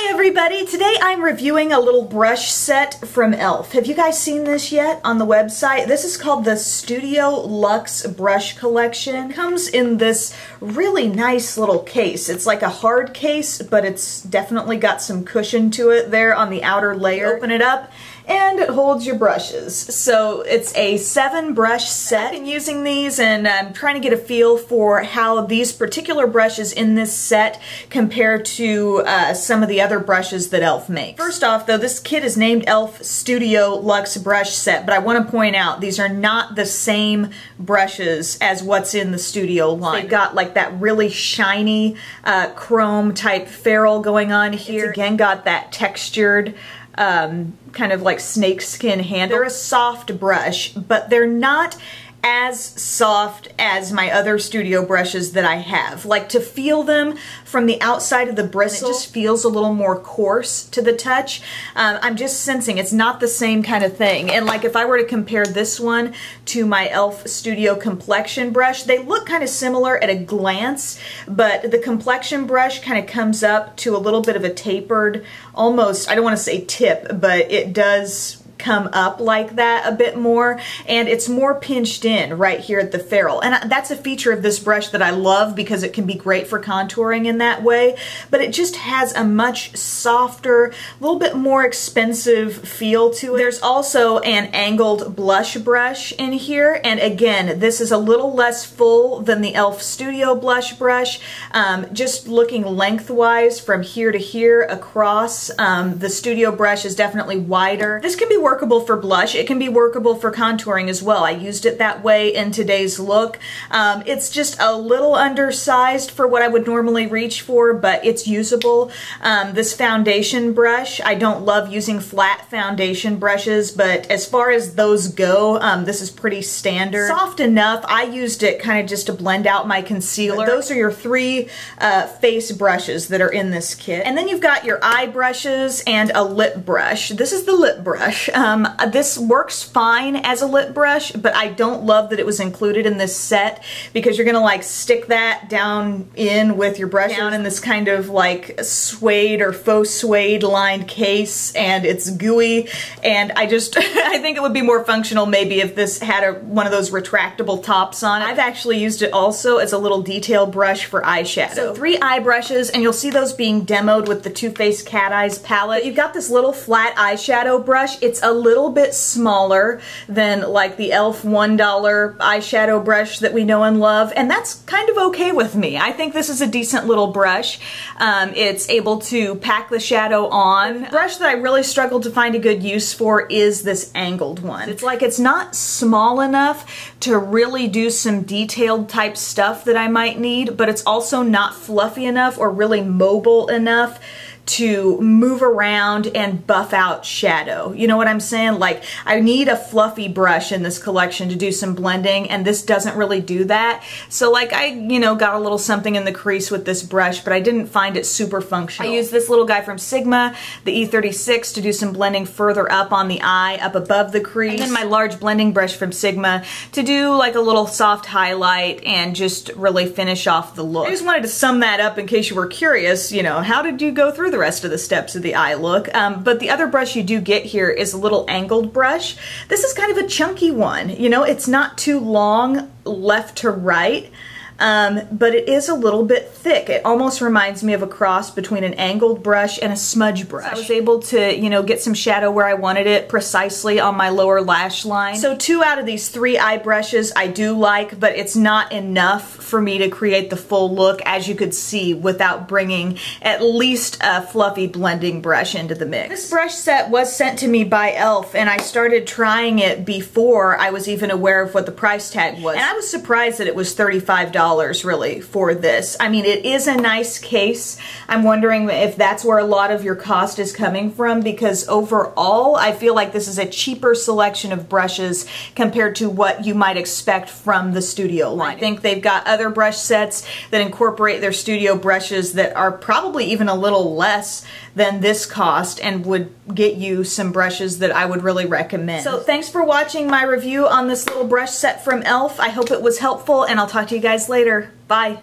Hi everybody! Today I'm reviewing a little brush set from E.L.F. Have you guys seen this yet on the website? This is called the Studio Luxe Brush Collection. It comes in this really nice little case. It's like a hard case, but it's definitely got some cushion to it there on the outer layer. You open it up and it holds your brushes. So it's a 7 brush set. I've been using these and I'm trying to get a feel for how these particular brushes in this set compare to some of the other brushes that E.L.F. makes. First off though, this kit is named E.L.F. Studio Luxe Brush Set, but I want to point out these are not the same brushes as what's in the Studio line. They've got like that really shiny chrome type ferrule going on here. It's again got that textured kind of like snakeskin handle. They're a soft brush, but they're not as soft as my other studio brushes that I have. Like to feel them from the outside of the bristle, it just feels a little more coarse to the touch. I'm just sensing it's not the same kind of thing. And like if I were to compare this one to my E.L.F. Studio Complexion brush, they look kind of similar at a glance, but the complexion brush kind of comes up to a little bit of a tapered, almost, I don't want to say tip, but it does come up like that a bit more, and it's more pinched in right here at the ferrule. And that's a feature of this brush that I love because it can be great for contouring in that way, but it just has a much softer, a little bit more expensive feel to it. There's also an angled blush brush in here, and again, this is a little less full than the E.L.F. Studio blush brush. Just looking lengthwise from here to here across, the Studio brush is definitely wider. This can be workable for blush. It can be workable for contouring as well. I used it that way in today's look. It's just a little undersized for what I would normally reach for, but it's usable. This foundation brush, I don't love using flat foundation brushes, but as far as those go, this is pretty standard. Soft enough. I used it kind of just to blend out my concealer. Those are your 3 face brushes that are in this kit. And then you've got your eye brushes and a lip brush. This is the lip brush. This works fine as a lip brush, but I don't love that it was included in this set because you're gonna like stick that down in with your brush down in this kind of like suede or faux suede lined case, and it's gooey, and I just I think it would be more functional maybe if this had one of those retractable tops on it. I've actually used it also as a little detail brush for eyeshadow. So 3 eye brushes, and you'll see those being demoed with the Too Faced Cat Eyes palette. You've got this little flat eyeshadow brush. It's a little bit smaller than like the E.L.F. $1 eyeshadow brush that we know and love, and that's kind of okay with me. I think this is a decent little brush. It's able to pack the shadow on. The brush that I really struggled to find a good use for is this angled one. It's like it's not small enough to really do some detailed type stuff that I might need, but it's also not fluffy enough or really mobile enough to move around and buff out shadow. You know what I'm saying? Like, I need a fluffy brush in this collection to do some blending, and this doesn't really do that. So like I, you know, got a little something in the crease with this brush, but I didn't find it super functional. I used this little guy from Sigma, the E36, to do some blending further up on the eye, up above the crease. And then my large blending brush from Sigma to do like a little soft highlight and just really finish off the look. I just wanted to sum that up in case you were curious, you know, how did you go through the rest of the steps of the eye look. But the other brush you do get here is a little angled brush. This is kind of a chunky one. You know, it's not too long left to right. But it is a little bit thick. It almost reminds me of a cross between an angled brush and a smudge brush. So I was able to, you know, get some shadow where I wanted it precisely on my lower lash line. So 2 out of these 3 eye brushes I do like, but it's not enough for me to create the full look, as you could see, without bringing at least a fluffy blending brush into the mix. This brush set was sent to me by E.L.F. and I started trying it before I was even aware of what the price tag was. And I was surprised that it was $35 really for this. I mean, it is a nice case. I'm wondering if that's where a lot of your cost is coming from, because overall I feel like this is a cheaper selection of brushes compared to what you might expect from the Studio line. I think they've got other brush sets that incorporate their Studio brushes that are probably even a little less than this cost and would get you some brushes that I would really recommend. So thanks for watching my review on this little brush set from E.L.F. I hope it was helpful, and I'll talk to you guys later. Bye.